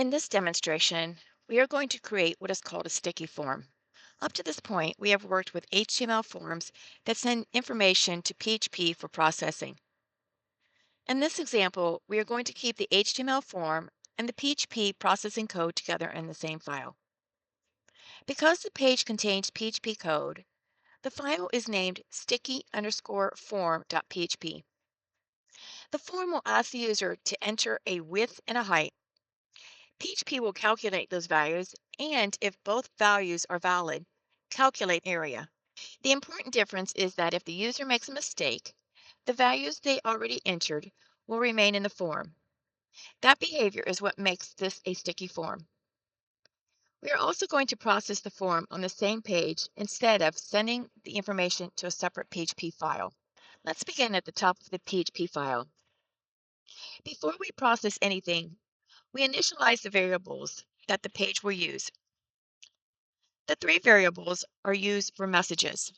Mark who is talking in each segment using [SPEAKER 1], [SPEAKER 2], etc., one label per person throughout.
[SPEAKER 1] In this demonstration, we are going to create what is called a sticky form. Up to this point, we have worked with HTML forms that send information to PHP for processing. In this example, we are going to keep the HTML form and the PHP processing code together in the same file. Because the page contains PHP code, the file is named sticky_form.php. The form will ask the user to enter a width and a height. PHP will calculate those values, and if both values are valid, calculate area. The important difference is that if the user makes a mistake, the values they already entered will remain in the form. That behavior is what makes this a sticky form. We are also going to process the form on the same page instead of sending the information to a separate PHP file. Let's begin at the top of the PHP file. Before we process anything, we initialize the variables that the page will use. The three variables are used for messages.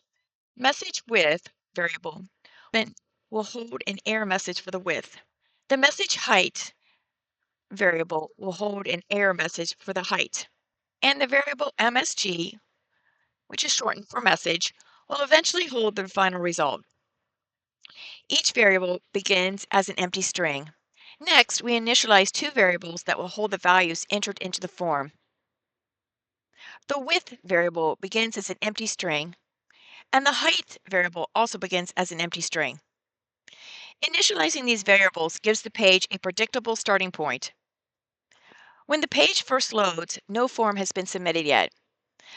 [SPEAKER 1] Message width variable then will hold an error message for the width. The message height variable will hold an error message for the height. And the variable MSG, which is shortened for message, will eventually hold the final result. Each variable begins as an empty string. Next, we initialize two variables that will hold the values entered into the form. The width variable begins as an empty string, and the height variable also begins as an empty string. Initializing these variables gives the page a predictable starting point. When the page first loads, no form has been submitted yet,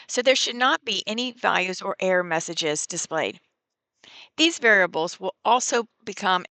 [SPEAKER 1] so there should not be any values or error messages displayed. These variables will also become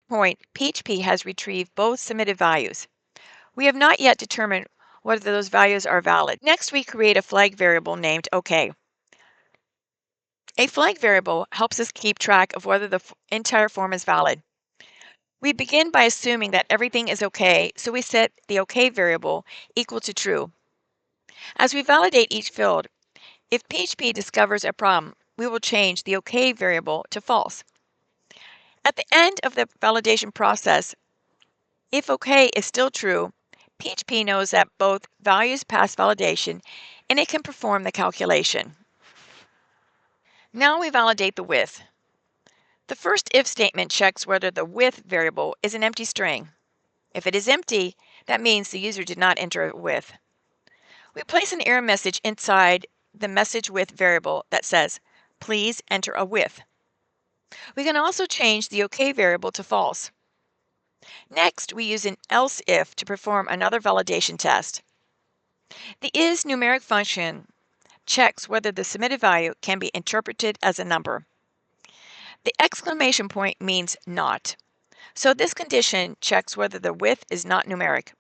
[SPEAKER 1] point PHP has retrieved both submitted values. We have not yet determined whether those values are valid. Next, we create a flag variable named OK. A flag variable helps us keep track of whether the entire form is valid. We begin by assuming that everything is okay, so we set the OK variable equal to true. As we validate each field, if PHP discovers a problem, we will change the OK variable to false. At the end of the validation process, if OK is still true, PHP knows that both values pass validation and it can perform the calculation. Now we validate the width. The first if statement checks whether the width variable is an empty string. If it is empty, that means the user did not enter a width. We place an error message inside the message width variable that says, please enter a width. We can also change the OK variable to false. Next, we use an else if to perform another validation test. The is numeric function checks whether the submitted value can be interpreted as a number. The exclamation point means not. So this condition checks whether the width is not numeric.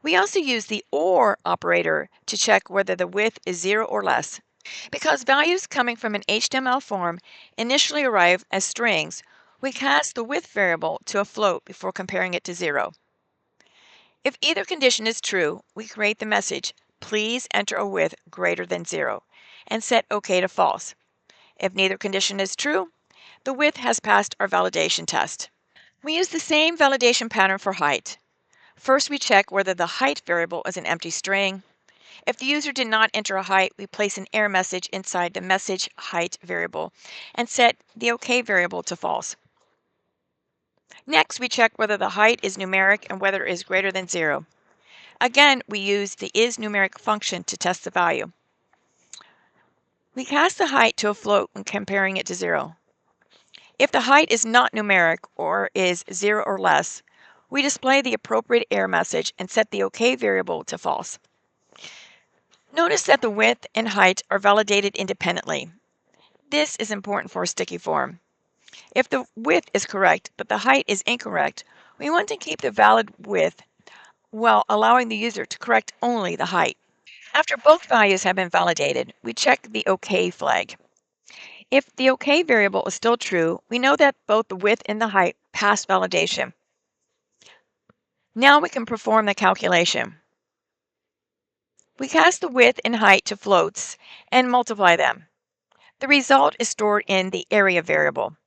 [SPEAKER 1] We also use the OR operator to check whether the width is 0 or less. Because values coming from an HTML form initially arrive as strings, we cast the width variable to a float before comparing it to 0. If either condition is true, we create the message, please enter a width greater than 0, and set OK to false. If neither condition is true, the width has passed our validation test. We use the same validation pattern for height. First, we check whether the height variable is an empty string. If the user did not enter a height, we place an error message inside the message height variable and set the OK variable to false. Next, we check whether the height is numeric and whether it is greater than 0. Again, we use the isNumeric function to test the value. We cast the height to a float when comparing it to 0. If the height is not numeric or is 0 or less, we display the appropriate error message and set the OK variable to false. Notice that the width and height are validated independently. This is important for a sticky form. If the width is correct but the height is incorrect, we want to keep the valid width while allowing the user to correct only the height. After both values have been validated, we check the OK flag. If the OK variable is still true, we know that both the width and the height passed validation. Now we can perform the calculation. We cast the width and height to floats and multiply them. The result is stored in the area variable.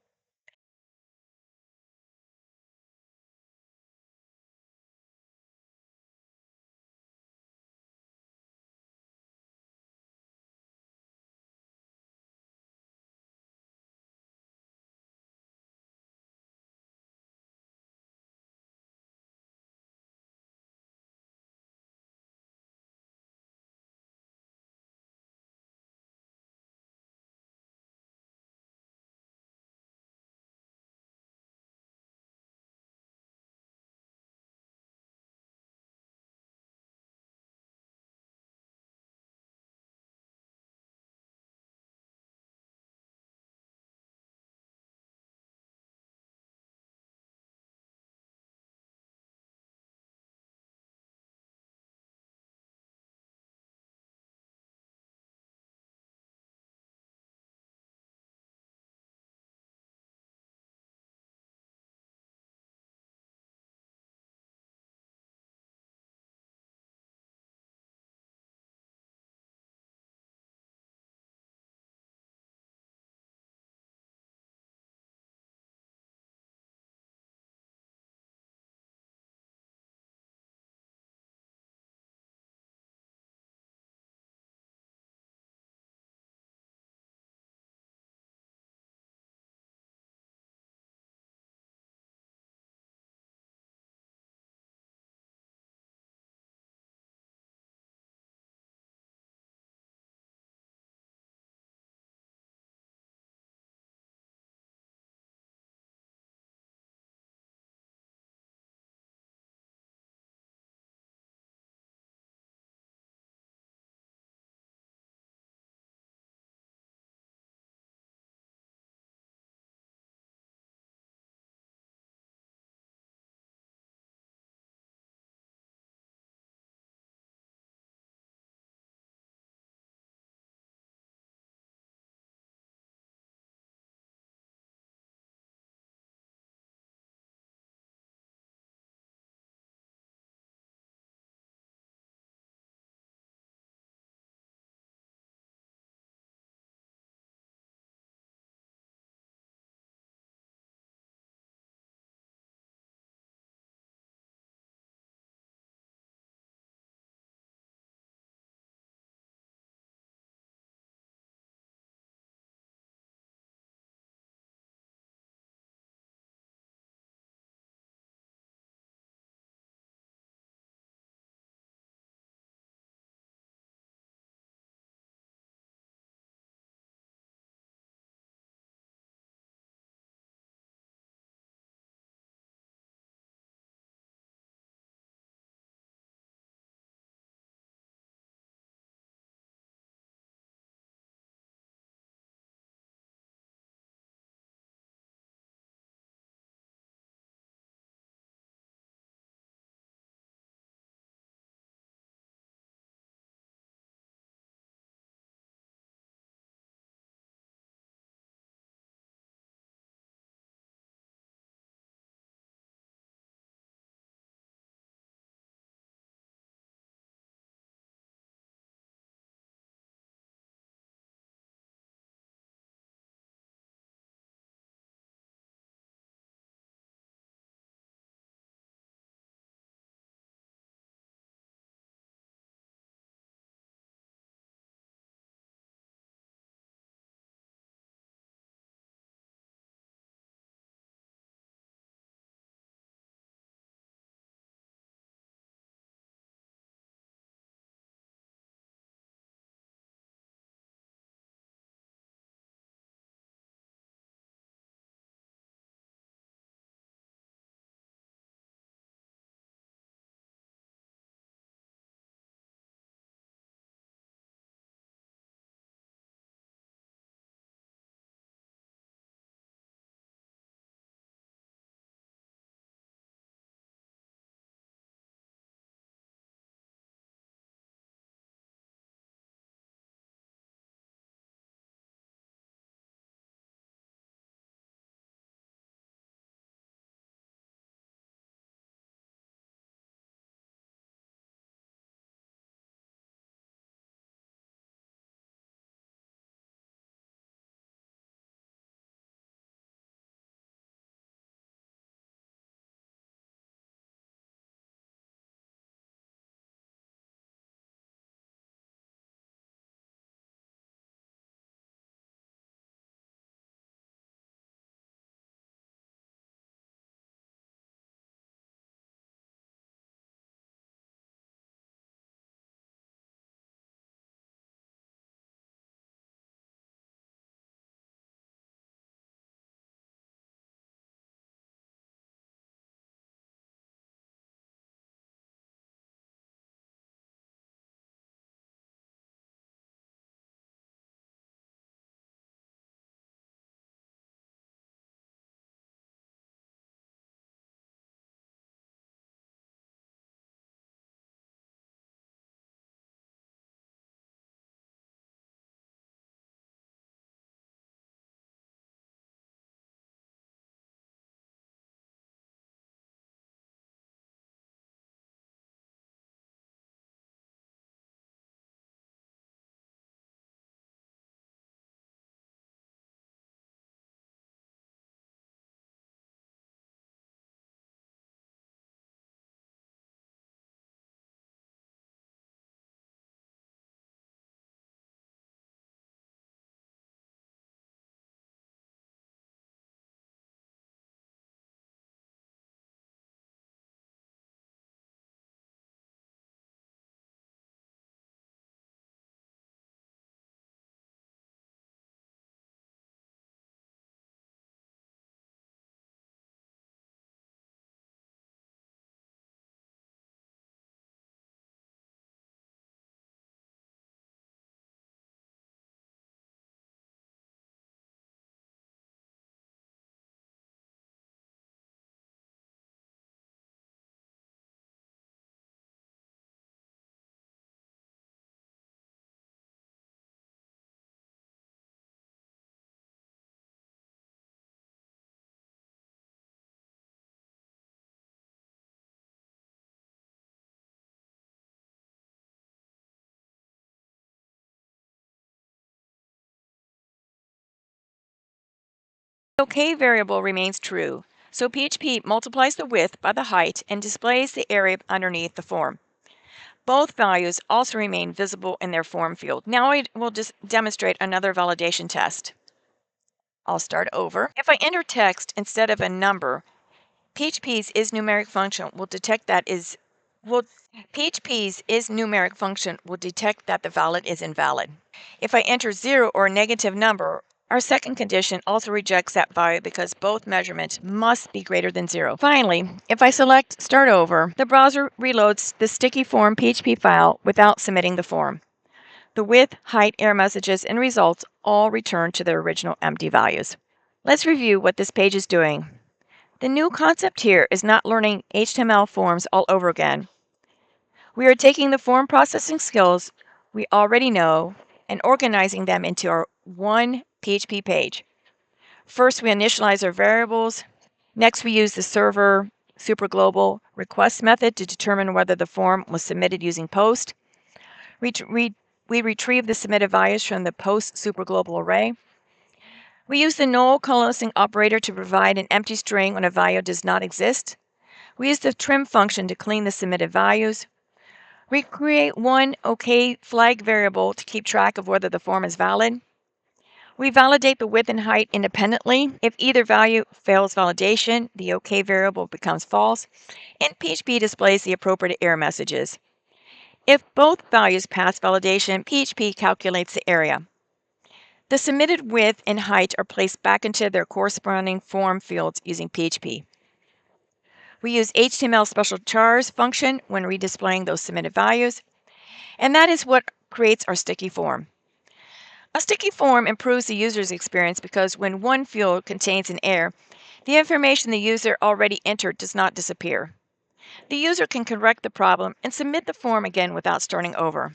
[SPEAKER 1] OK variable remains true, so PHP multiplies the width by the height and displays the area underneath the form. Both values also remain visible in their form field. Now I will just demonstrate another validation test. I'll start over. If I enter text instead of a number, PHP's isNumeric function will detect that PHP's isNumeric function will detect that the valid is invalid. If I enter 0 or a negative number, our second condition also rejects that value because both measurements must be greater than 0. Finally, if I select Start Over, the browser reloads the sticky form PHP file without submitting the form. The width, height, error messages, and results all return to their original empty values. Let's review what this page is doing. The new concept here is not learning HTML forms all over again. We are taking the form processing skills we already know and organizing them into our one PHP page. First, we initialize our variables. Next, we use the server superglobal request method to determine whether the form was submitted using POST. We retrieve the submitted values from the POST superglobal array. We use the null coalescing operator to provide an empty string when a value does not exist. We use the trim function to clean the submitted values. We create one OK flag variable to keep track of whether the form is valid. We validate the width and height independently. If either value fails validation, the OK variable becomes false, and PHP displays the appropriate error messages. If both values pass validation, PHP calculates the area. The submitted width and height are placed back into their corresponding form fields using PHP. We use HTML special chars function when redisplaying those submitted values, and that is what creates our sticky form. A sticky form improves the user's experience because when one field contains an error, the information the user already entered does not disappear. The user can correct the problem and submit the form again without starting over.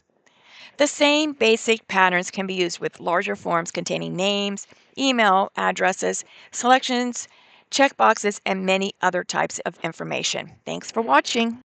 [SPEAKER 1] The same basic patterns can be used with larger forms containing names, email addresses, selections, checkboxes, and many other types of information. Thanks for watching.